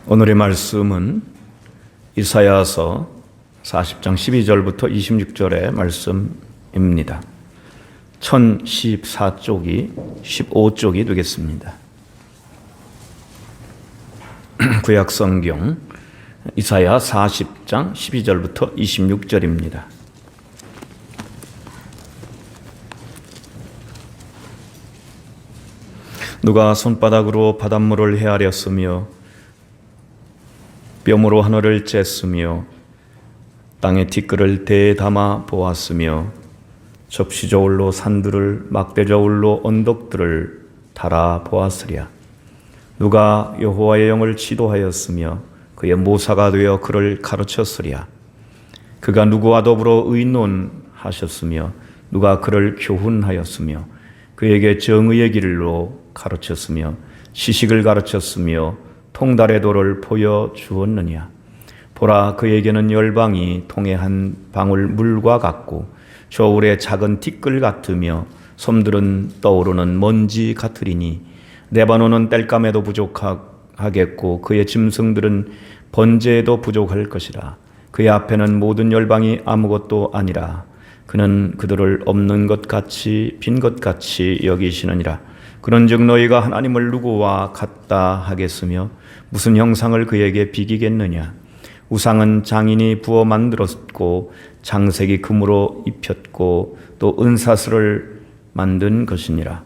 오늘의 말씀은 이사야서 40장 12절부터 26절의 말씀입니다. 1014쪽이 15쪽이 되겠습니다. 구약성경 이사야 40장 12절부터 26절입니다. 누가 손바닥으로 바닷물을 헤아렸으며 뼘으로 하늘을 쬐으며 땅에 티끌을 대에 담아 보았으며 접시저울로 산들을 막대저울로 언덕들을 달아 보았으랴. 누가 여호와의 영을 지도하였으며 그의 모사가 되어 그를 가르쳤으랴. 그가 누구와 더불어 의논하셨으며 누가 그를 교훈하였으며 그에게 정의의 길로 가르쳤으며 시식을 가르쳤으며 통달의 도를 보여주었느냐. 보라, 그에게는 열방이 통에 한 방울 물과 같고 저울의 작은 티끌 같으며 섬들은 떠오르는 먼지 같으리니 레바논은 땔감에도 부족하겠고 그의 짐승들은 번제에도 부족할 것이라. 그의 앞에는 모든 열방이 아무것도 아니라 그는 그들을 없는 것 같이 빈 것 같이 여기시느니라. 그런즉 너희가 하나님을 누구와 같다 하겠으며 무슨 형상을 그에게 비기겠느냐. 우상은 장인이 부어 만들었고 장색이 금으로 입혔고 또 은사슬을 만든 것이니라.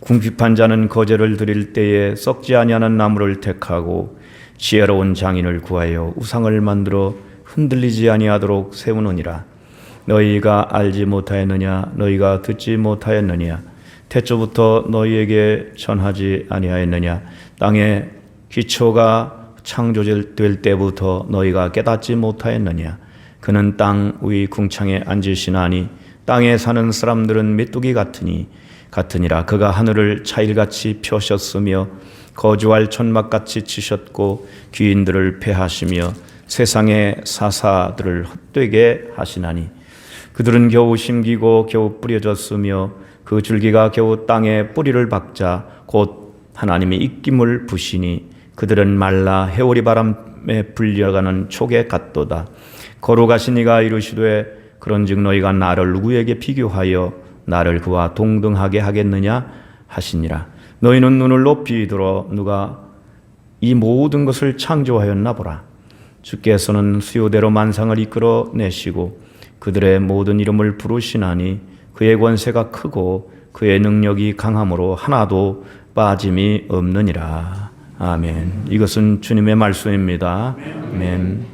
궁핍한 자는 거제를 드릴 때에 썩지 아니하는 나무를 택하고 지혜로운 장인을 구하여 우상을 만들어 흔들리지 아니하도록 세우느니라. 너희가 알지 못하였느냐. 너희가 듣지 못하였느냐. 태초부터 너희에게 전하지 아니하였느냐. 땅의 기초가 창조될 때부터 너희가 깨닫지 못하였느냐. 그는 땅 위 궁창에 앉으시나니 땅에 사는 사람들은 메뚜기 같으니라. 그가 하늘을 차일같이 펴셨으며 거주할 천막같이 치셨고 귀인들을 패하시며 세상의 사사들을 헛되게 하시나니 그들은 겨우 심기고 겨우 뿌려졌으며 그 줄기가 겨우 땅에 뿌리를 박자 곧 하나님의 입김을 부시니 그들은 말라 해오리 바람에 불려가는 촉에 같도다. 거룩하신 이가 이르시되 그런즉 너희가 나를 누구에게 비교하여 나를 그와 동등하게 하겠느냐 하시니라. 너희는 눈을 높이 들어 누가 이 모든 것을 창조하였나 보라. 주께서는 수요대로 만상을 이끌어 내시고 그들의 모든 이름을 부르시나니 그의 권세가 크고 그의 능력이 강함으로 하나도 빠짐이 없느니라. 아멘. 이것은 주님의 말씀입니다. 아멘.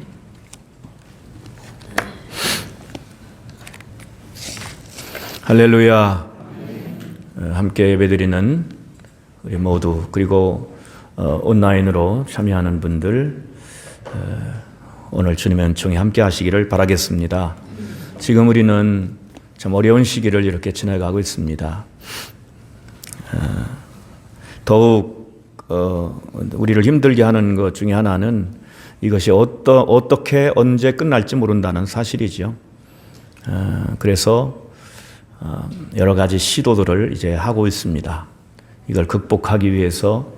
할렐루야. 함께 예배드리는 우리 모두 그리고 온라인으로 참여하는 분들 오늘 주님의 은총이 함께 하시기를 바라겠습니다. 지금 우리는 참 어려운 시기를 이렇게 지나가고 있습니다. 더욱 우리를 힘들게 하는 것 중에 하나는 이것이 어떻게 언제 끝날지 모른다는 사실이죠. 그래서 여러 가지 시도들을 이제 하고 있습니다. 이걸 극복하기 위해서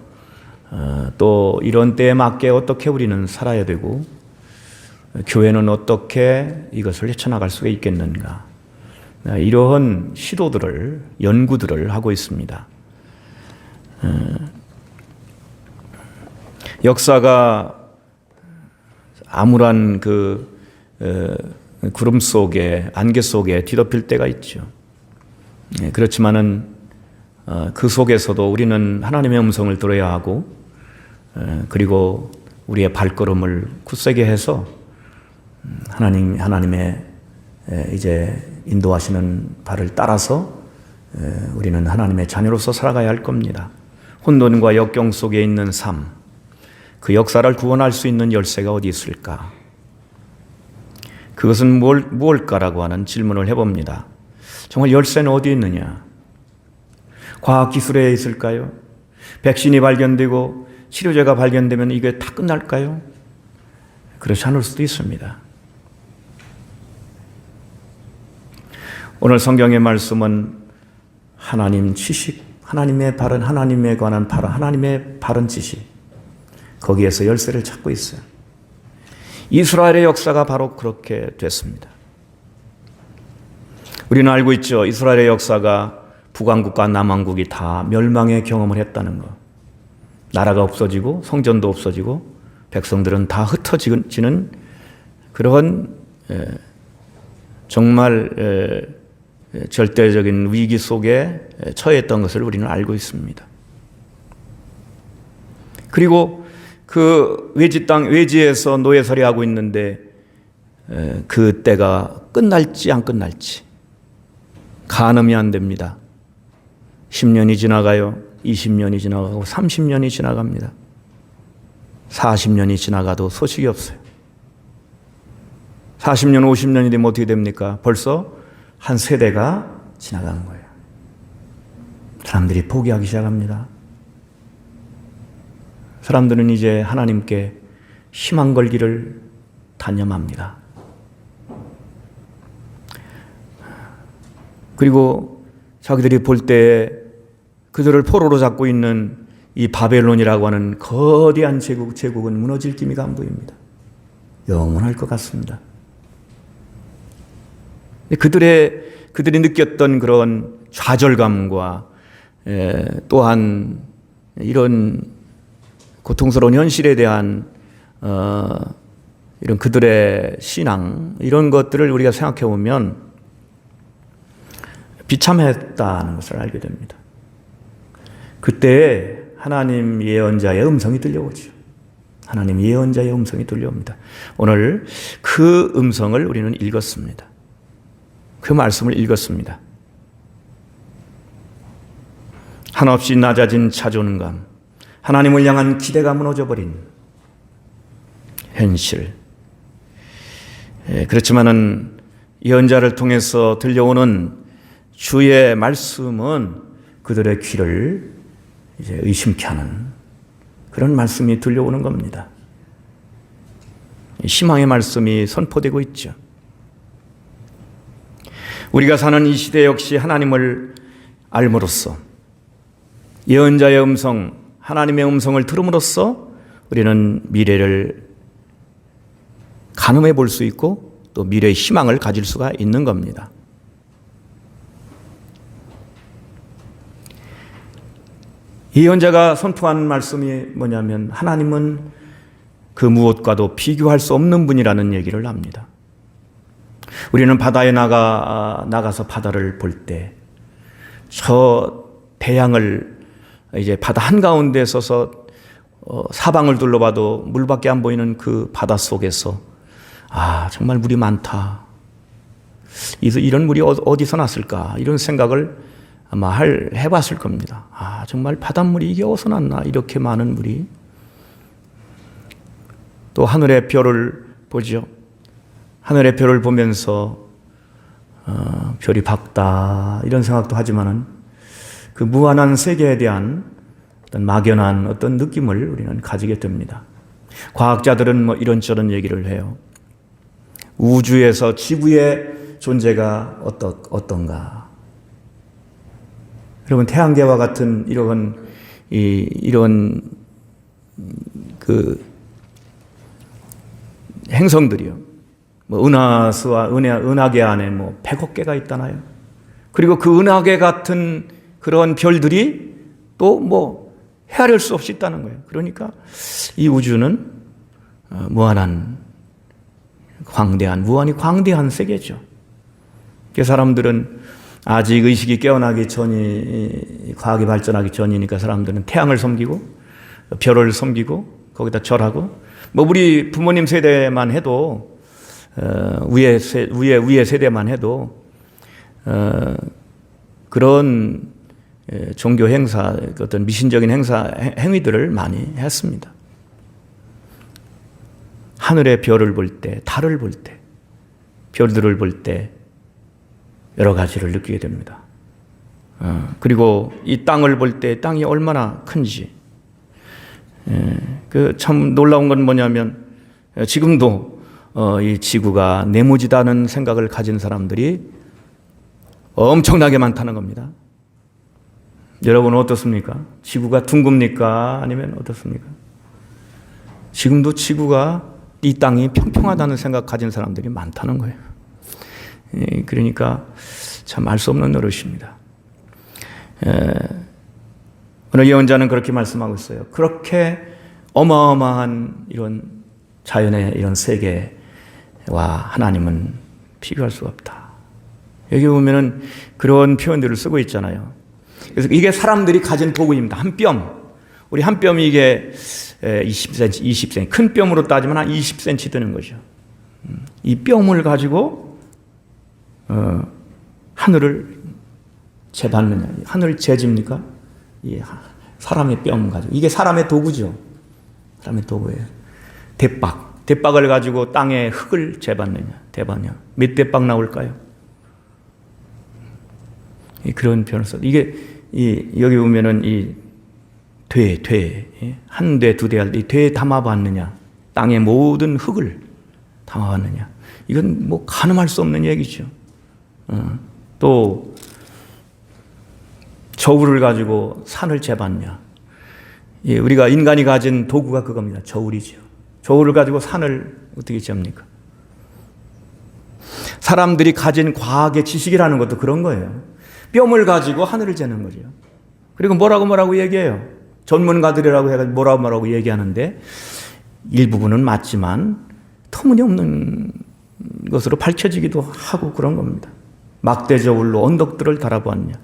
또 이런 때에 맞게 어떻게 우리는 살아야 되고 교회는 어떻게 이것을 헤쳐나갈 수가 있겠는가. 이러한 시도들을 연구들을 하고 있습니다. 역사가 암울한 구름 속에 안개 속에 뒤덮일 때가 있죠. 그렇지만은 그 속에서도 우리는 하나님의 음성을 들어야 하고 그리고 우리의 발걸음을 굳세게 해서 하나님의 이제 인도하시는 발을 따라서 우리는 하나님의 자녀로서 살아가야 할 겁니다. 혼돈과 역경 속에 있는 삶, 그 역사를 구원할 수 있는 열쇠가 어디 있을까? 그것은 무엇일까라고 하는 질문을 해봅니다. 정말 열쇠는 어디 있느냐? 과학기술에 있을까요? 백신이 발견되고 치료제가 발견되면 이게 다 끝날까요? 그렇지 않을 수도 있습니다. 오늘 성경의 말씀은 하나님 지식, 하나님의 바른, 하나님에 관한 바른, 하나님의 바른 지식, 거기에서 열쇠를 찾고 있어요. 이스라엘의 역사가 바로 그렇게 됐습니다. 우리는 알고 있죠. 이스라엘의 역사가 북왕국과 남왕국이 다 멸망의 경험을 했다는 것. 나라가 없어지고 성전도 없어지고 백성들은 다 흩어지는 그런 정말 절대적인 위기 속에 처했던 것을 우리는 알고 있습니다. 그리고 그 외지 땅, 외지에서 노예살이하고 있는데 그 때가 끝날지 안 끝날지 가늠이 안 됩니다. 10년이 지나가요. 20년이 지나가고 30년이 지나갑니다. 40년이 지나가도 소식이 없어요. 40년, 50년이 되면 어떻게 됩니까? 벌써 한 세대가 지나간 거예요. 사람들이 포기하기 시작합니다. 사람들은 이제 하나님께 희망 걸기를 단념합니다. 그리고 자기들이 볼 때 그들을 포로로 잡고 있는 이 바벨론이라고 하는 거대한 제국은 무너질 기미가 안 보입니다. 영원할 것 같습니다. 그들이 느꼈던 그런 좌절감과 또한 이런 고통스러운 현실에 대한 이런 그들의 신앙, 이런 것들을 우리가 생각해 보면 비참했다는 것을 알게 됩니다. 그때 하나님 예언자의 음성이 들려오죠. 하나님 예언자의 음성이 들려옵니다. 오늘 그 음성을 우리는 읽었습니다. 그 말씀을 읽었습니다. 한없이 낮아진 자존감, 하나님을 향한 기대가 무너져버린 현실. 그렇지만은 예언자를 통해서 들려오는 주의 말씀은 그들의 귀를 이제 의심케 하는 그런 말씀이 들려오는 겁니다. 희망의 말씀이 선포되고 있죠. 우리가 사는 이 시대 역시 하나님을 알므로써 예언자의 음성, 하나님의 음성을 들음으로써 우리는 미래를 가늠해 볼 수 있고 또 미래의 희망을 가질 수가 있는 겁니다. 예언자가 선포한 말씀이 뭐냐면 하나님은 그 무엇과도 비교할 수 없는 분이라는 얘기를 합니다. 우리는 바다에 나가서 바다를 볼 때 저 대양을 이제 바다 한가운데 서서 사방을 둘러봐도 물밖에 안 보이는 그 바다 속에서 정말 물이 많다. 이런 물이 어디서 났을까? 이런 생각을 아마 해봤을 겁니다. 정말 바닷물이 이게 어디서 났나? 이렇게 많은 물이. 또 하늘의 별을 보죠. 하늘의 별을 보면서 별이 밝다 이런 생각도 하지만은 그 무한한 세계에 대한 어떤 막연한 어떤 느낌을 우리는 가지게 됩니다. 과학자들은 뭐 이런저런 얘기를 해요. 우주에서 지구의 존재가 어떤가? 여러분 태양계와 같은 이런 그 행성들이요. 뭐 은하계 안에 뭐 100억 개가 있다나요. 그리고 그 은하계 같은 그런 별들이 또 뭐 헤아릴 수 없이 있다는 거예요. 그러니까 이 우주는 무한히 광대한 세계죠. 그 사람들은 아직 의식이 깨어나기 전이, 과학이 발전하기 전이니까 사람들은 태양을 섬기고 별을 섬기고 거기다 절하고, 뭐 우리 부모님 세대만 해도 위에 세대만 해도 그런 종교 행사, 어떤 미신적인 행위들을 많이 했습니다. 하늘의 별을 볼 때, 달을 볼 때, 별들을 볼 때 여러 가지를 느끼게 됩니다. 그리고 이 땅을 볼 때 땅이 얼마나 큰지. 그 참 놀라운 건 뭐냐면 지금도 이 지구가 네모지다는 생각을 가진 사람들이 엄청나게 많다는 겁니다. 여러분은 어떻습니까? 지구가 둥굽니까? 아니면 어떻습니까? 지금도 지구가 이 땅이 평평하다는 생각 가진 사람들이 많다는 거예요. 그러니까 참 알 수 없는 노릇입니다. 오늘 예언자는 그렇게 말씀하고 있어요. 그렇게 어마어마한 이런 자연의 이런 세계와 하나님은 비교할 수가 없다. 여기 보면은 그런 표현들을 쓰고 있잖아요. 그래서 이게 사람들이 가진 도구입니다. 한 뼘. 우리 한 뼘이 이게 20cm, 20cm. 큰 뼘으로 따지면 한 20cm 되는 거죠. 이 뼘을 가지고 하늘을 재받느냐. 하늘을 재집니까? 이 사람의 뼘 가지고. 이게 사람의 도구죠. 사람의 도구예요. 대박. 대박을 가지고 땅에 흙을 재받느냐. 대받냐. 몇 대박 나올까요? 그런 표현을 써. 이게 여기 보면은 이 한 대, 두 대 할 때 이 되에 담아봤느냐. 땅의 모든 흙을 담아봤느냐. 이건 뭐 가늠할 수 없는 얘기죠. 또 저울을 가지고 산을 재봤냐. 우리가 인간이 가진 도구가 그겁니다. 저울이죠. 저울을 가지고 산을 어떻게 잽니까? 사람들이 가진 과학의 지식이라는 것도 그런 거예요. 뼘을 가지고 하늘을 재는 거죠. 그리고 뭐라고 얘기해요. 전문가들이라고 해가지고 뭐라고 얘기하는데 일부분은 맞지만 터무니없는 것으로 밝혀지기도 하고 그런 겁니다. 막대저울로 언덕들을 달아보았냐.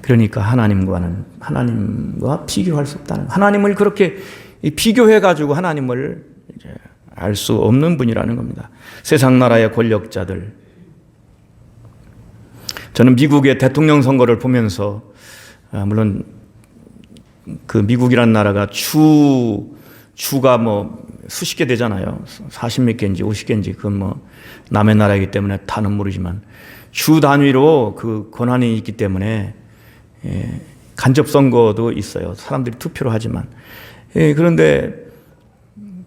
그러니까 하나님과 비교할 수 없다는, 하나님을 그렇게 비교해가지고 하나님을 알 수 없는 분이라는 겁니다. 세상 나라의 권력자들. 저는 미국의 대통령 선거를 보면서 물론 그 미국이라는 나라가 주가 뭐 수십 개 되잖아요. 40몇 개인지 50개인지 그건 뭐 남의 나라이기 때문에 다는 모르지만 주 단위로 그 권한이 있기 때문에 간접 선거도 있어요. 사람들이 투표를 하지만. 그런데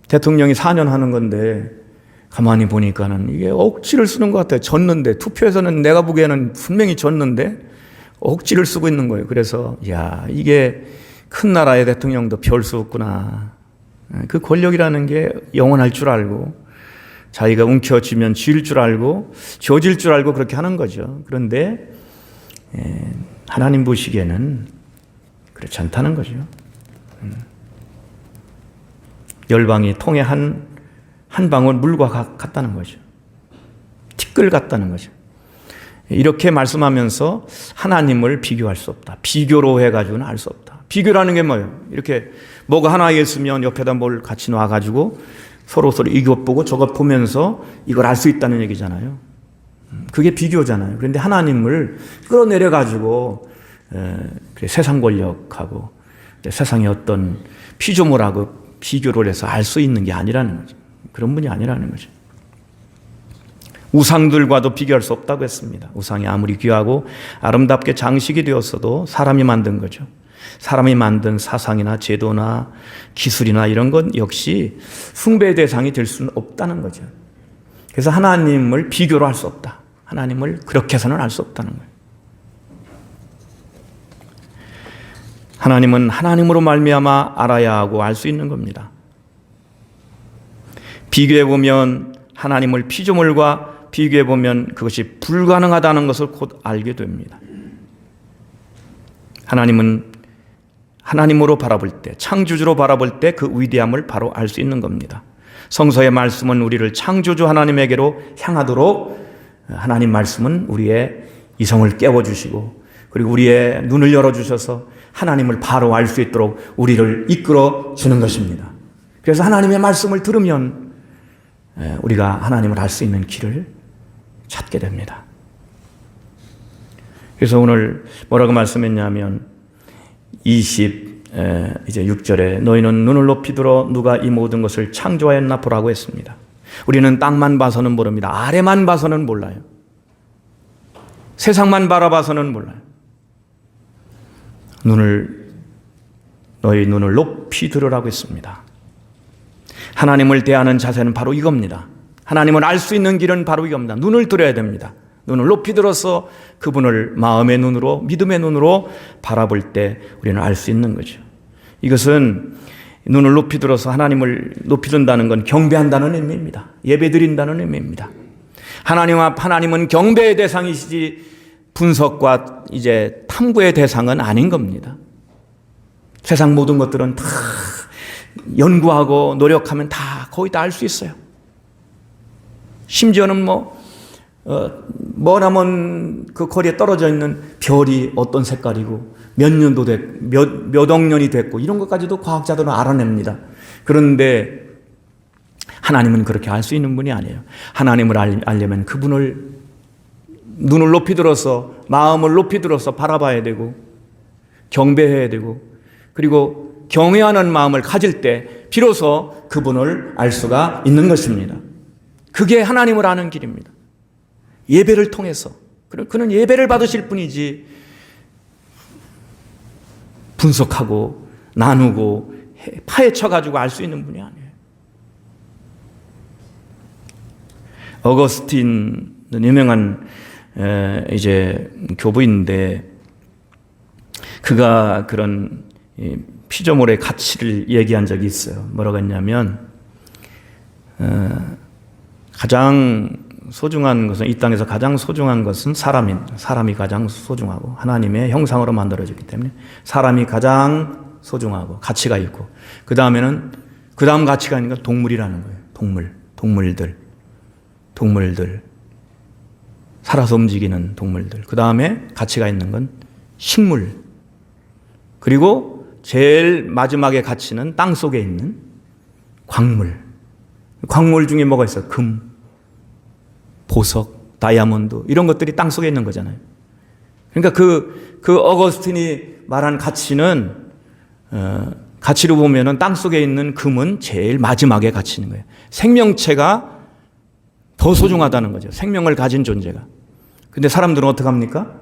대통령이 4년 하는 건데 가만히 보니까는 이게 억지를 쓰는 것 같아요. 졌는데 투표에서는 내가 보기에는 분명히 졌는데 억지를 쓰고 있는 거예요. 그래서 야, 이게 큰 나라의 대통령도 별 수 없구나. 그 권력이라는 게 영원할 줄 알고 자기가 움켜쥐면 쥐일 줄 알고 쥐어질 줄 알고 그렇게 하는 거죠. 그런데 하나님 보시기에는 그렇지 않다는 거죠. 열방이 통에 한 방울 물과 같다는 거죠. 티끌 같다는 거죠. 이렇게 말씀하면서 하나님을 비교할 수 없다. 비교로 해가지고는 알 수 없다. 비교라는 게 뭐예요? 이렇게 뭐가 하나 있으면 옆에다 뭘 같이 놔가지고 서로 이것 보고 저것 보면서 이걸 알 수 있다는 얘기잖아요. 그게 비교잖아요. 그런데 하나님을 끌어내려가지고 세상 권력하고 세상의 어떤 피조물하고 비교를 해서 알 수 있는 게 아니라는 거죠. 그런 분이 아니라는 거죠. 우상들과도 비교할 수 없다고 했습니다. 우상이 아무리 귀하고 아름답게 장식이 되었어도 사람이 만든 거죠. 사람이 만든 사상이나 제도나 기술이나 이런 건 역시 숭배의 대상이 될 수는 없다는 거죠. 그래서 하나님을 비교로 할 수 없다. 하나님을 그렇게 해서는 알 수 없다는 거예요. 하나님은 하나님으로 말미암아 알아야 하고 알 수 있는 겁니다. 비교해보면 하나님을 피조물과 비교해보면 그것이 불가능하다는 것을 곧 알게 됩니다. 하나님은 하나님으로 바라볼 때, 창조주로 바라볼 때 그 위대함을 바로 알 수 있는 겁니다. 성서의 말씀은 우리를 창조주 하나님에게로 향하도록 하나님 말씀은 우리의 이성을 깨워주시고 그리고 우리의 눈을 열어주셔서 하나님을 바로 알 수 있도록 우리를 이끌어 주는 것입니다. 그래서 하나님의 말씀을 들으면 우리가 하나님을 알 수 있는 길을 찾게 됩니다. 그래서 오늘 뭐라고 말씀했냐면 6절에 너희는 눈을 높이 들어 누가 이 모든 것을 창조하였나 보라고 했습니다. 우리는 땅만 봐서는 모릅니다. 아래만 봐서는 몰라요. 세상만 바라봐서는 몰라요. 너희 눈을 높이 들으라고 했습니다. 하나님을 대하는 자세는 바로 이겁니다. 하나님을 알 수 있는 길은 바로 이겁니다. 눈을 들어야 됩니다. 눈을 높이 들어서 그분을 마음의 눈으로, 믿음의 눈으로 바라볼 때 우리는 알 수 있는 거죠. 이것은 눈을 높이 들어서 하나님을 높이 든다는 건 경배한다는 의미입니다. 예배드린다는 의미입니다. 하나님은 경배의 대상이시지 분석과 이제 탐구의 대상은 아닌 겁니다. 세상 모든 것들은 다 연구하고 노력하면 다 거의 다 알 수 있어요. 심지어는 머나먼 그 거리에 떨어져 있는 별이 어떤 색깔이고 몇 년도 됐고 몇 억 년이 됐고 이런 것까지도 과학자들은 알아냅니다. 그런데 하나님은 그렇게 알 수 있는 분이 아니에요. 하나님을 알려면 그분을 눈을 높이 들어서 마음을 높이 들어서 바라봐야 되고 경배해야 되고 그리고 경외하는 마음을 가질 때 비로소 그분을 알 수가 있는 것입니다. 그게 하나님을 아는 길입니다. 예배를 통해서. 그는 예배를 받으실 분이지 분석하고 나누고 파헤쳐가지고 알 수 있는 분이 아니에요. 어거스틴은 유명한 이제 교부인데 그가 그런 피조물의 가치를 얘기한 적이 있어요. 뭐라고 했냐면 가장 소중한 것은 이 땅에서 가장 소중한 것은 사람이 가장 소중하고 하나님의 형상으로 만들어졌기 때문에 사람이 가장 소중하고 가치가 있고 그 다음 가치가 있는 건 동물이라는 거예요. 동물들 살아서 움직이는 동물들. 그 다음에 가치가 있는 건 식물. 그리고 제일 마지막에 가치는 땅 속에 있는 광물. 광물 중에 뭐가 있어요? 금, 보석, 다이아몬드 이런 것들이 땅 속에 있는 거잖아요. 그러니까 그 어거스틴이 말한 가치는 가치로 보면은 땅 속에 있는 금은 제일 마지막에 가치 있는 거예요. 생명체가 더 소중하다는 거죠. 생명을 가진 존재가. 근데 사람들은 어떻게 합니까?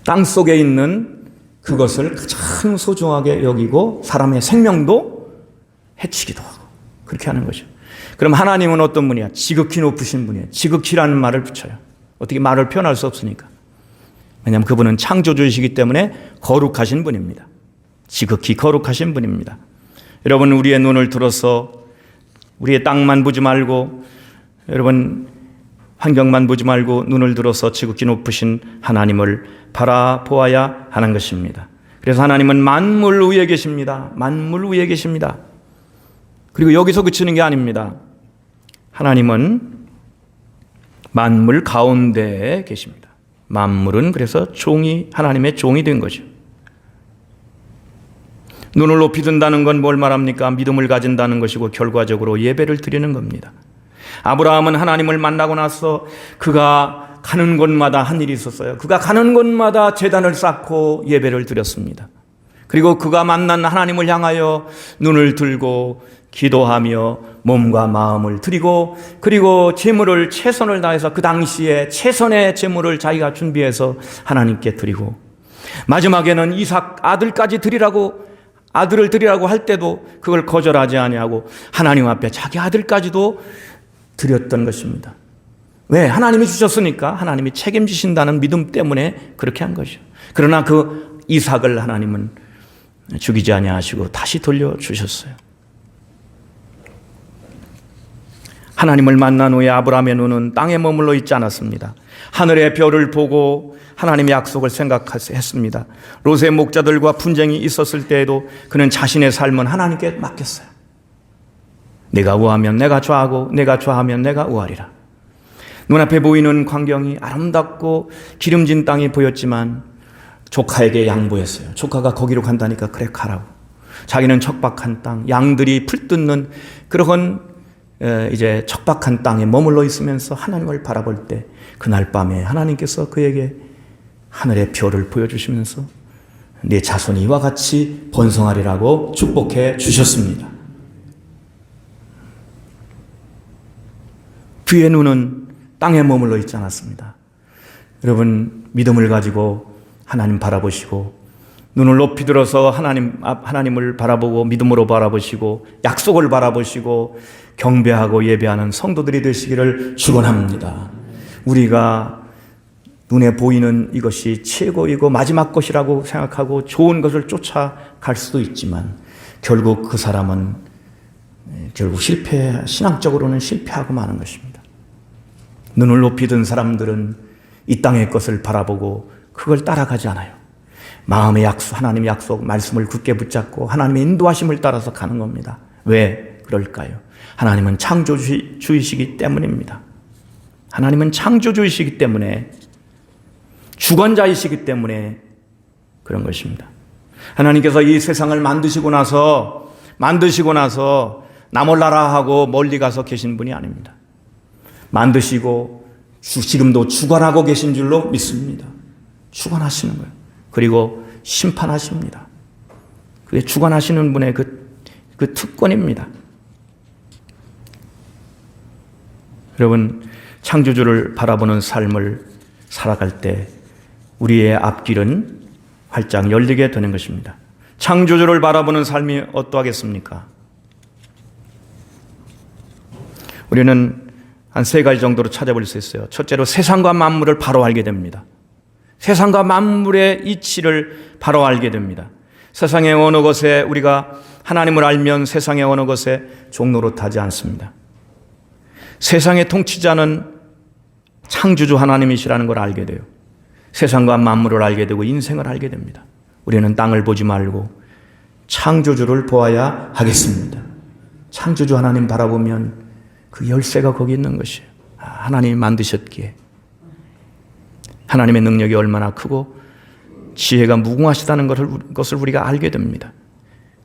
땅 속에 있는 그것을 가장 소중하게 여기고 사람의 생명도 해치기도 하고 그렇게 하는 거죠. 그럼 하나님은 어떤 분이야? 지극히 높으신 분이에요. 지극히라는 말을 붙여요. 어떻게 말을 표현할 수 없으니까. 왜냐하면 그분은 창조주이시기 때문에 거룩하신 분입니다. 지극히 거룩하신 분입니다. 여러분 우리의 눈을 들어서 우리의 땅만 보지 말고 여러분 환경만 보지 말고 눈을 들어서 지극히 높으신 하나님을 바라보아야 하는 것입니다. 그래서 하나님은 만물 위에 계십니다. 만물 위에 계십니다. 그리고 여기서 그치는 게 아닙니다. 하나님은 만물 가운데에 계십니다. 만물은 그래서 하나님의 종이 된 거죠. 눈을 높이 든다는 건 뭘 말합니까? 믿음을 가진다는 것이고 결과적으로 예배를 드리는 겁니다. 아브라함은 하나님을 만나고 나서 그가 가는 곳마다 한 일이 있었어요. 그가 가는 곳마다 제단을 쌓고 예배를 드렸습니다. 그리고 그가 만난 하나님을 향하여 눈을 들고 기도하며 몸과 마음을 드리고 그리고 제물을 최선을 다해서 그 당시에 최선의 제물을 자기가 준비해서 하나님께 드리고 마지막에는 이삭 아들을 드리라고 할 때도 그걸 거절하지 아니하고 하나님 앞에 자기 아들까지도 드렸던 것입니다. 왜? 하나님이 주셨으니까 하나님이 책임지신다는 믿음 때문에 그렇게 한 거죠. 그러나 그 이삭을 하나님은 죽이지 아니하시고 다시 돌려주셨어요. 하나님을 만난 후에 아브라함의 눈은 땅에 머물러 있지 않았습니다. 하늘의 별을 보고 하나님의 약속을 생각했습니다. 롯의 목자들과 분쟁이 있었을 때에도 그는 자신의 삶은 하나님께 맡겼어요. 내가 우하면 내가 좌하고 내가 좌하면 내가 우하리라. 눈앞에 보이는 광경이 아름답고 기름진 땅이 보였지만 조카에게 양보했어요. 조카가 거기로 간다니까 그래 가라고. 자기는 척박한 땅, 양들이 풀 뜯는 그런 이제 척박한 땅에 머물러 있으면서 하나님을 바라볼 때 그날 밤에 하나님께서 그에게 하늘의 별을 보여주시면서 네 자손이 이와 같이 번성하리라고 축복해 주셨습니다. 그의 눈은 땅에 머물러 있지 않았습니다. 여러분 믿음을 가지고 하나님 바라보시고 눈을 높이 들어서 하나님을 바라보고 믿음으로 바라보시고 약속을 바라보시고 경배하고 예배하는 성도들이 되시기를 축원합니다. 우리가 눈에 보이는 이것이 최고이고 마지막 것이라고 생각하고 좋은 것을 쫓아갈 수도 있지만 결국 그 사람은 신앙적으로는 실패하고 마는 것입니다. 눈을 높이 든 사람들은 이 땅의 것을 바라보고 그걸 따라가지 않아요. 마음의 약속, 하나님의 약속, 말씀을 굳게 붙잡고 하나님의 인도하심을 따라서 가는 겁니다. 왜 그럴까요? 하나님은 창조주이시기 때문입니다. 하나님은 창조주이시기 때문에, 주권자이시기 때문에 그런 것입니다. 하나님께서 이 세상을 만드시고 나서 나 몰라라 하고 멀리 가서 계신 분이 아닙니다. 만드시고 지금도 주관하고 계신 줄로 믿습니다. 주관하시는 거예요. 그리고 심판하십니다. 그게 주관하시는 분의 그 특권입니다. 여러분, 창조주를 바라보는 삶을 살아갈 때 우리의 앞길은 활짝 열리게 되는 것입니다. 창조주를 바라보는 삶이 어떠하겠습니까? 우리는 한 3가지 정도로 찾아볼 수 있어요. 첫째로 세상과 만물을 바로 알게 됩니다. 세상과 만물의 이치를 바로 알게 됩니다. 세상의 어느 것에 우리가 하나님을 알면 세상의 어느 것에 종노릇하지 않습니다. 세상의 통치자는 창조주 하나님이시라는 걸 알게 돼요. 세상과 만물을 알게 되고 인생을 알게 됩니다. 우리는 땅을 보지 말고 창조주를 보아야 하겠습니다. 창조주 하나님 바라보면 그 열쇠가 거기 있는 것이에요. 하나님이 만드셨기에 하나님의 능력이 얼마나 크고 지혜가 무궁하시다는 것을 우리가 알게 됩니다.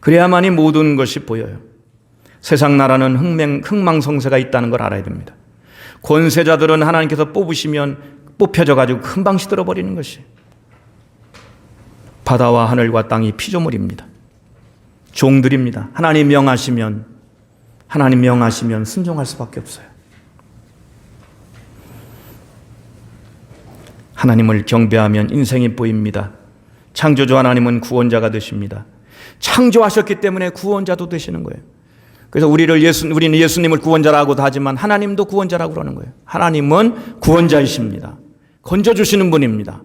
그래야만이 모든 것이 보여요. 세상 나라는 흥망성쇠가 있다는 걸 알아야 됩니다. 권세자들은 하나님께서 뽑으시면 뽑혀져가지고 금방 시들어버리는 것이에요. 바다와 하늘과 땅이 피조물입니다. 종들입니다. 하나님 명하시면 순종할 수밖에 없어요. 하나님을 경배하면 인생이 보입니다. 창조주 하나님은 구원자가 되십니다. 창조하셨기 때문에 구원자도 되시는 거예요. 그래서 우리는 예수님을 구원자라고도 하지만 하나님도 구원자라고 그러는 거예요. 하나님은 구원자이십니다. 건져주시는 분입니다.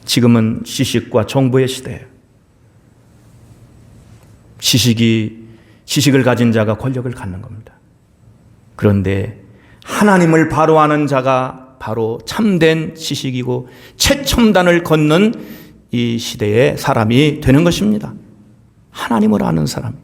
지금은 시식과 정보의 시대예요. 지식을 가진 자가 권력을 갖는 겁니다. 그런데 하나님을 바로 아는 자가 바로 참된 지식이고 최첨단을 걷는 이 시대의 사람이 되는 것입니다. 하나님을 아는 사람.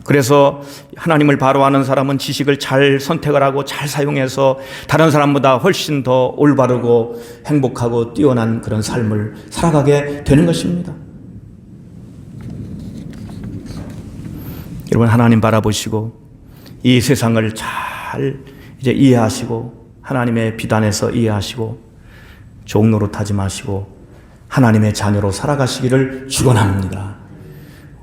그래서 하나님을 바로 아는 사람은 지식을 잘 선택을 하고 잘 사용해서 다른 사람보다 훨씬 더 올바르고 행복하고 뛰어난 그런 삶을 살아가게 되는 것입니다. 여러분, 하나님 바라보시고 이 세상을 잘 이해하시고 하나님의 비단에서 이해하시고 종노릇하지 마시고 하나님의 자녀로 살아가시기를 축원합니다.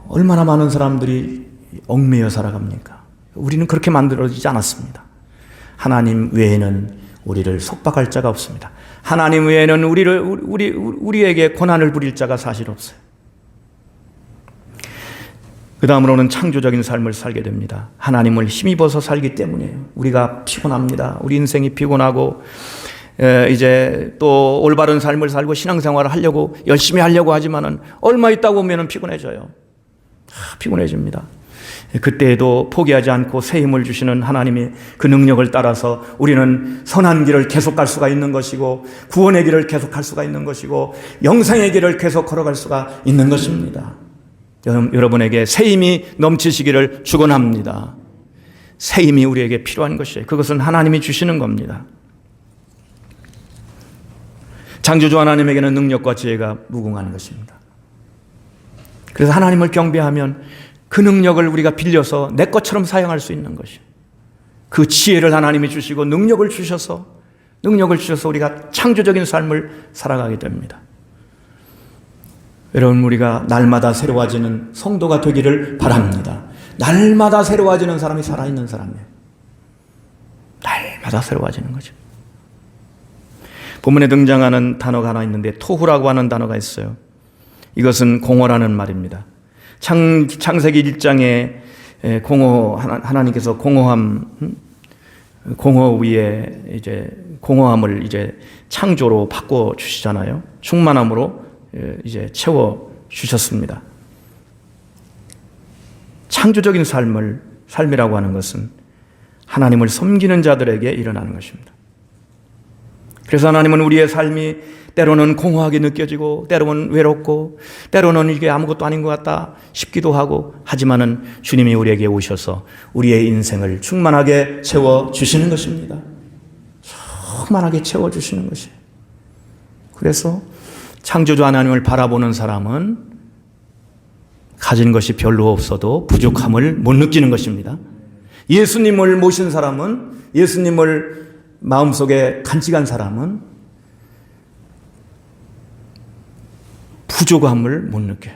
얼마나 많은 사람들이 얽매여 살아갑니까? 우리는 그렇게 만들어지지 않았습니다. 하나님 외에는 우리를 속박할 자가 없습니다. 하나님 외에는 우리에게 고난을 부릴 자가 사실 없어요. 그 다음으로는 창조적인 삶을 살게 됩니다. 하나님을 힘입어서 살기 때문에 우리가 피곤합니다. 우리 인생이 피곤하고 이제 또 올바른 삶을 살고 신앙생활을 하려고 열심히 하려고 하지만은 얼마 있다 보면은 피곤해져요. 피곤해집니다. 그때에도 포기하지 않고 새 힘을 주시는 하나님의 그 능력을 따라서 우리는 선한 길을 계속 갈 수가 있는 것이고 구원의 길을 계속 갈 수가 있는 것이고 영생의 길을 계속 걸어갈 수가 있는 것입니다. 여러분에게 새 힘이 넘치시기를 축원합니다. 새 힘이 우리에게 필요한 것이에요. 그것은 하나님이 주시는 겁니다. 창조주 하나님에게는 능력과 지혜가 무궁한 것입니다. 그래서 하나님을 경배하면 그 능력을 우리가 빌려서 내 것처럼 사용할 수 있는 것이에요. 그 지혜를 하나님이 주시고 능력을 주셔서 우리가 창조적인 삶을 살아가게 됩니다. 여러분, 우리가 날마다 새로워지는 성도가 되기를 바랍니다. 날마다 새로워지는 사람이 살아있는 사람이에요. 날마다 새로워지는 거죠. 본문에 등장하는 단어가 하나 있는데 토후라고 하는 단어가 있어요. 이것은 공허라는 말입니다. 창세기 1장에 하나님께서 공허 위에 이제 공허함을 이제 창조로 바꿔 주시잖아요. 충만함으로 이제 채워 주셨습니다. 창조적인 삶이라고 하는 것은 하나님을 섬기는 자들에게 일어나는 것입니다. 그래서 하나님은 우리의 삶이 때로는 공허하게 느껴지고 때로는 외롭고 때로는 이게 아무것도 아닌 것 같다 싶기도 하고, 하지만은 주님이 우리에게 오셔서 우리의 인생을 충만하게 채워주시는 것입니다. 충만하게 채워주시는 것이에요. 그래서 창조주 하나님을 바라보는 사람은 가진 것이 별로 없어도 부족함을 못 느끼는 것입니다. 예수님을 모신 사람은, 예수님을 마음속에 간직한 사람은 부족함을 못 느껴요.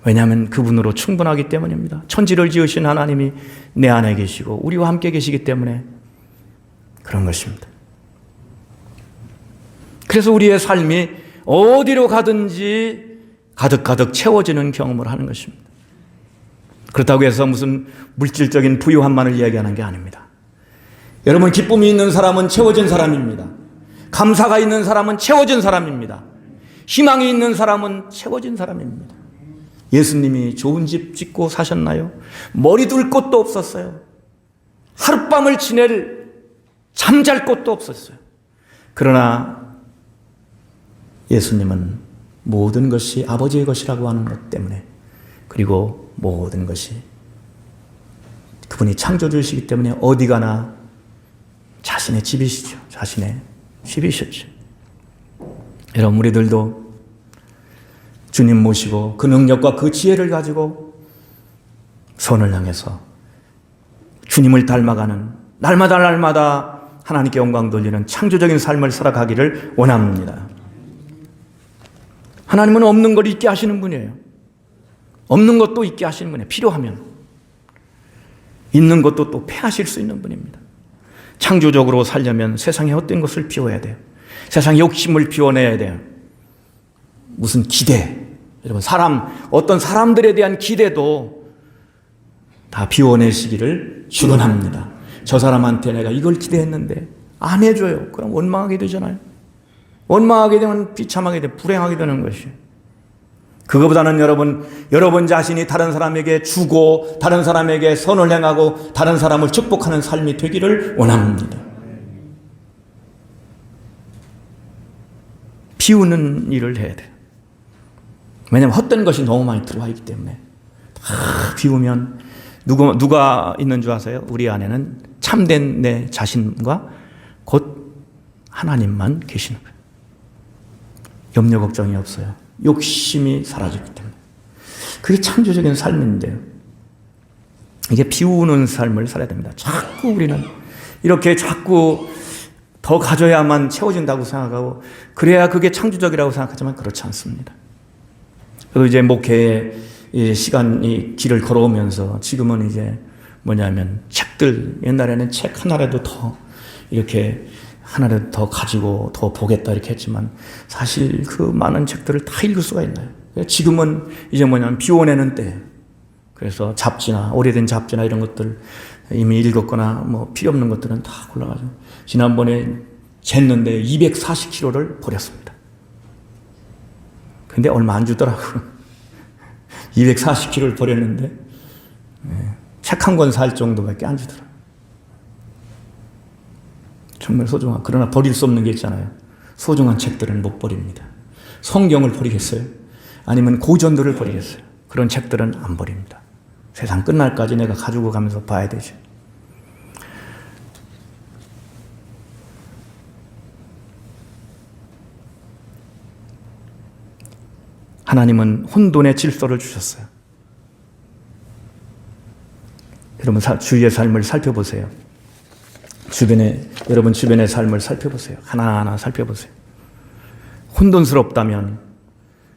왜냐하면 그분으로 충분하기 때문입니다. 천지를 지으신 하나님이 내 안에 계시고 우리와 함께 계시기 때문에 그런 것입니다. 그래서 우리의 삶이 어디로 가든지 가득가득 채워지는 경험을 하는 것입니다. 그렇다고 해서 무슨 물질적인 부유함만을 이야기하는 게 아닙니다. 여러분, 기쁨이 있는 사람은 채워진 사람입니다. 감사가 있는 사람은 채워진 사람입니다. 희망이 있는 사람은 채워진 사람입니다. 예수님이 좋은 집 짓고 사셨나요? 머리 둘 곳도 없었어요. 하룻밤을 지낼 잠잘 곳도 없었어요. 그러나 예수님은 모든 것이 아버지의 것이라고 하는 것 때문에, 그리고 모든 것이 그분이 창조주이시기 때문에 어디 가나 자신의 집이시죠. 자신의 집이셨죠. 여러분, 우리들도 주님 모시고 그 능력과 그 지혜를 가지고 선을 향해서 주님을 닮아가는, 날마다 하나님께 영광 돌리는 창조적인 삶을 살아가기를 원합니다. 하나님은 없는 걸 있게 하시는 분이에요. 없는 것도 있게 하시는 분이에요. 필요하면. 있는 것도 또 패하실 수 있는 분입니다. 창조적으로 살려면 세상에 헛된 것을 비워야 돼요. 세상의 욕심을 비워내야 돼요. 무슨 기대, 여러분, 어떤 사람들에 대한 기대도 다 비워내시기를 축원합니다. 저 사람한테 내가 이걸 기대했는데 안 해줘요. 그럼 원망하게 되잖아요. 원망하게 되면 비참하게 되고 불행하게 되는 것이에요. 그거보다는 여러분 자신이 다른 사람에게 주고 다른 사람에게 선을 행하고 다른 사람을 축복하는 삶이 되기를 원합니다. 비우는 일을 해야 돼요. 왜냐하면 헛된 것이 너무 많이 들어와 있기 때문에 다 비우면 누가 있는 줄 아세요? 우리 안에는 참된 내 자신과 곧 하나님만 계시는 거예요. 염려 걱정이 없어요. 욕심이 사라지기 때문에. 그게 창조적인 삶인데요. 이게 비우는 삶을 살아야 됩니다. 자꾸 우리는 이렇게 자꾸 더 가져야만 채워진다고 생각하고 그래야 그게 창조적이라고 생각하지만 그렇지 않습니다. 그리고 이제 목회의 시간이 길을 걸어오면서 지금은 이제 뭐냐면 책들, 옛날에는 책 하나라도 더 이렇게 하나라도 더 가지고 더 보겠다 이렇게 했지만 사실 그 많은 책들을 다 읽을 수가 있나요? 지금은 이제 뭐냐면 비워내는 때, 그래서 잡지나 오래된 잡지나 이런 것들 이미 읽었거나 뭐 필요 없는 것들은 다 골라가지고 지난번에 쟀는데 240kg를 버렸습니다. 근데 얼마 안 주더라고요. 240kg를 버렸는데 책 한 권 살 정도밖에 안 주더라고요. 정말 소중한, 그러나 버릴 수 없는 게 있잖아요. 소중한 책들은 못 버립니다. 성경을 버리겠어요? 아니면 고전들을 버리겠어요? 그런 책들은 안 버립니다. 세상 끝날까지 내가 가지고 가면서 봐야 되죠. 하나님은 혼돈의 질서를 주셨어요. 여러분, 주위의 삶을 살펴보세요. 여러분 주변의 삶을 살펴보세요. 하나하나 살펴보세요. 혼돈스럽다면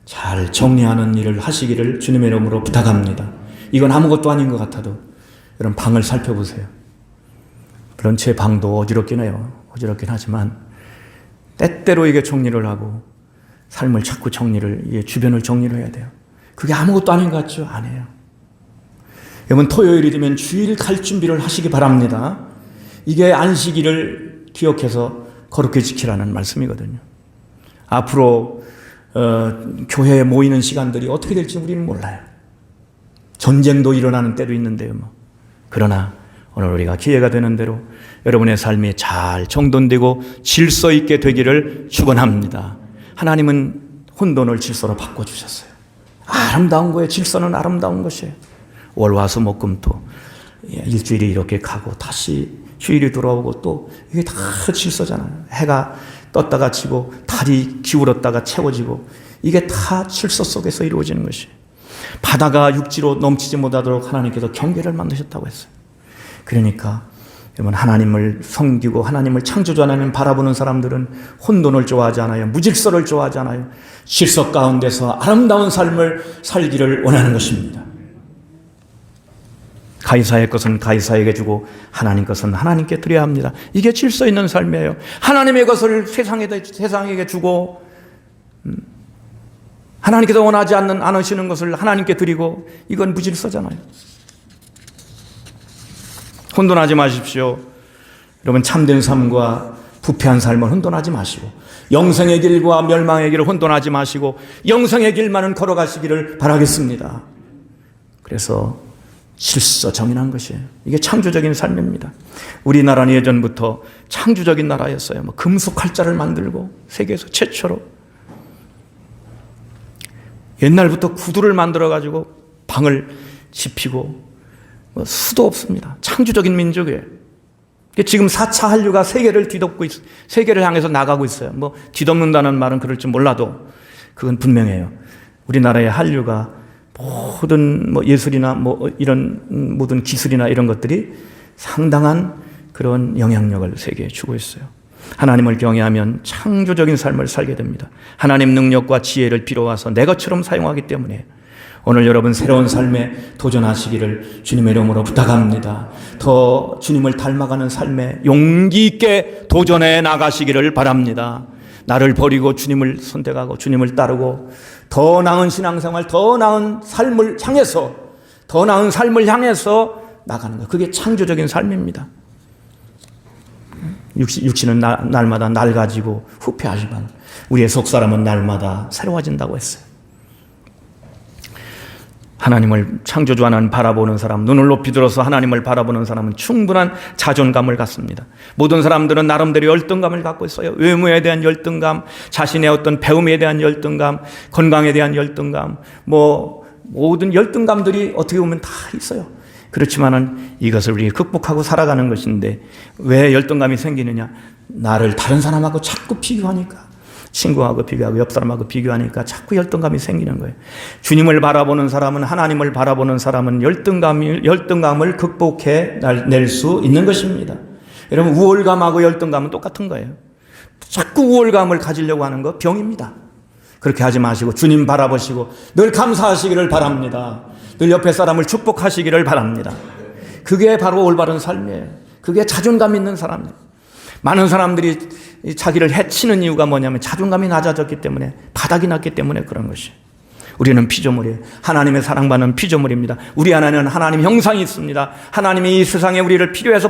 잘 정리하는 일을 하시기를 주님의 이름으로 부탁합니다. 이건 아무것도 아닌 것 같아도 여러분 방을 살펴보세요. 물론 제 방도 어지럽긴 해요. 어지럽긴 하지만 때때로 이게 정리를 하고 삶을 자꾸 주변을 정리를 해야 돼요. 그게 아무것도 아닌 것 같죠? 아니에요. 여러분, 토요일이 되면 주일 갈 준비를 하시기 바랍니다. 이게 안식일을 기억해서 거룩히 지키라는 말씀이거든요. 앞으로 교회에 모이는 시간들이 어떻게 될지 우리는 몰라요. 전쟁도 일어나는 때도 있는데요. 그러나 오늘 우리가 기회가 되는 대로 여러분의 삶이 잘 정돈되고 질서 있게 되기를 축원합니다. 하나님은 혼돈을 질서로 바꿔주셨어요. 아름다운 거예요. 질서는 아름다운 것이에요. 월화수목금토 일주일이 이렇게 가고 다시 휴일이 돌아오고 또 이게 다 질서잖아요. 해가 떴다가 지고 달이 기울었다가 채워지고 이게 다 질서 속에서 이루어지는 것이에요. 바다가 육지로 넘치지 못하도록 하나님께서 경계를 만드셨다고 했어요. 그러니까 여러분, 하나님을 섬기고 하나님을 창조주 하나님 바라보는 사람들은 혼돈을 좋아하지 않아요. 무질서를 좋아하지 않아요. 질서 가운데서 아름다운 삶을 살기를 원하는 것입니다. 가이사의 것은 가이사에게 주고 하나님 것은 하나님께 드려야 합니다. 이게 질서 있는 삶이에요. 하나님의 것을 세상에게 주고 하나님께서 원하지 않으시는 것을 하나님께 드리고, 이건 무질서잖아요. 혼돈하지 마십시오. 여러분, 참된 삶과 부패한 삶을 혼돈하지 마시고, 영생의 길과 멸망의 길을 혼돈하지 마시고 영생의 길만은 걸어가시기를 바라겠습니다. 그래서 질서 정연한 것이에요. 이게 창조적인 삶입니다. 우리나라는 예전부터 창조적인 나라였어요. 금속 칼자를 만들고 세계에서 최초로 옛날부터 구두를 만들어가지고 방을 지피고 수도 없습니다. 창조적인 민족이에요. 지금 4차 한류가 세계를 뒤덮고 세계를 향해서 나가고 있어요. 뒤덮는다는 말은 그럴지 몰라도 그건 분명해요. 우리나라의 한류가 모든 예술이나 이런 모든 기술이나 이런 것들이 상당한 그런 영향력을 세계에 주고 있어요. 하나님을 경외하면 창조적인 삶을 살게 됩니다. 하나님 능력과 지혜를 빌어와서 내 것처럼 사용하기 때문에 오늘 여러분 새로운 삶에 도전하시기를 주님의 이름으로 부탁합니다. 더 주님을 닮아가는 삶에 용기 있게 도전해 나가시기를 바랍니다. 나를 버리고 주님을 선택하고 주님을 따르고 더 나은 신앙생활, 더 나은 삶을 향해서 나가는 것, 그게 창조적인 삶입니다. 육신은 날마다 낡아지고 후패하지만 우리의 속사람은 날마다 새로워진다고 했어요. 하나님을 창조주 하나님 바라보는 사람, 눈을 높이 들어서 하나님을 바라보는 사람은 충분한 자존감을 갖습니다. 모든 사람들은 나름대로 열등감을 갖고 있어요. 외모에 대한 열등감, 자신의 어떤 배움에 대한 열등감, 건강에 대한 열등감, 모든 열등감들이 어떻게 보면 다 있어요. 그렇지만은 이것을 우리 극복하고 살아가는 것인데, 왜 열등감이 생기느냐? 나를 다른 사람하고 자꾸 비교하니까, 친구하고 비교하고 옆 사람하고 비교하니까 자꾸 열등감이 생기는 거예요. 주님을 바라보는 사람은, 하나님을 바라보는 사람은 열등감을 극복해 낼 수 있는 것입니다. 여러분, 우월감하고 열등감은 똑같은 거예요. 자꾸 우월감을 가지려고 하는 거 병입니다. 그렇게 하지 마시고 주님 바라보시고 늘 감사하시기를 바랍니다. 늘 옆에 사람을 축복하시기를 바랍니다. 그게 바로 올바른 삶이에요. 그게 자존감 있는 사람이에요. 많은 사람들이 자기를 해치는 이유가 뭐냐면 자존감이 낮아졌기 때문에, 바닥이 났기 때문에 그런 것이에요. 우리는 피조물이에요. 하나님의 사랑받는 피조물입니다. 우리 안에는 하나님 형상이 있습니다. 하나님이 이 세상에 우리를 필요해서